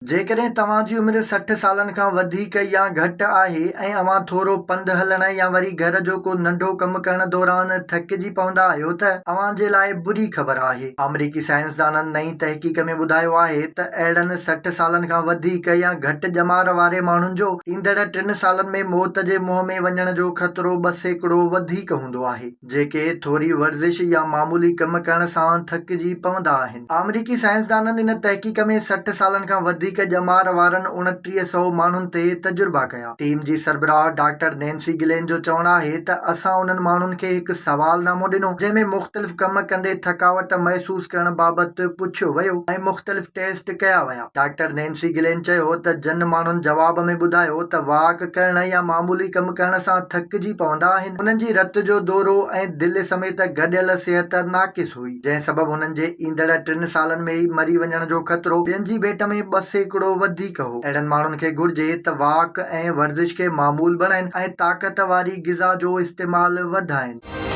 जेकॾहिं तव्हां जी उमिरि 60 सालनि खां वधीक या घटि आहे ऐं अव्हां थोरो पंधु हलण या वरी घर जो को नंढो कमु करण दौरान थकिजी पवंदा आहियो त अव्हां जे लाइ बुरी ख़बर आहे। अमरीकी साइंसदाननि नई तहक़ीक़ में ॿुधायो आहे त अहिड़नि 60 सालनि खां वधीक या घटि ॼमार वारे माण्हुनि जो ईंदड़ 3 सालनि में मौत जे मुंहं में वञण जो ख़तरो 2% वधीक हूंदो आहे, जेके थोरी वर्ज़िश या मामूली कमु करण सां थकिजी पवंदा आहिनि। अमरीकी साइंसदाननि इन तहक़ीक़ में 60 सालनि खां वधीक ॼमार वारनि 2900 माण्हुनि ते तजुर्बा कया। टीम जी सरबराह डॉक्टर नैन्सी गिलेन जो चवणु आहे त असां उन्हनि माण्हुनि खे हिकु सवालनामो ॾिनो जंहिं में मुख़्तलिफ़ कम कंदे थकावट महसूसु करण बाबति पुछियो वियो ऐं मुख़्तलिफ़ टेस्ट कया विया। डॉक्टर नैन्सी गिलेन चयो त जिन माण्हुनि जवाब में ॿुधायो त वॉक करण या मामूली कमु करण सां थकिजी पवंदा आहिनि, उन्हनि जी रत जो दौरो ऐं दिलि समेत गॾियल सिहत नाक़िस हुई, जंहिं सबबु हुननि जे ईंदड़ 3 सालनि में ई मरी वञण जो ख़तरो ॿियनि जी भेट में 2% वधीक हो। अहिड़नि माण्हुनि खे घुर्जे त वॉक ऐं वर्ज़िश खे मामूल बणाइनि ऐं ताक़त वारी ग़िज़ा जो इस्तेमालु वधाइनि।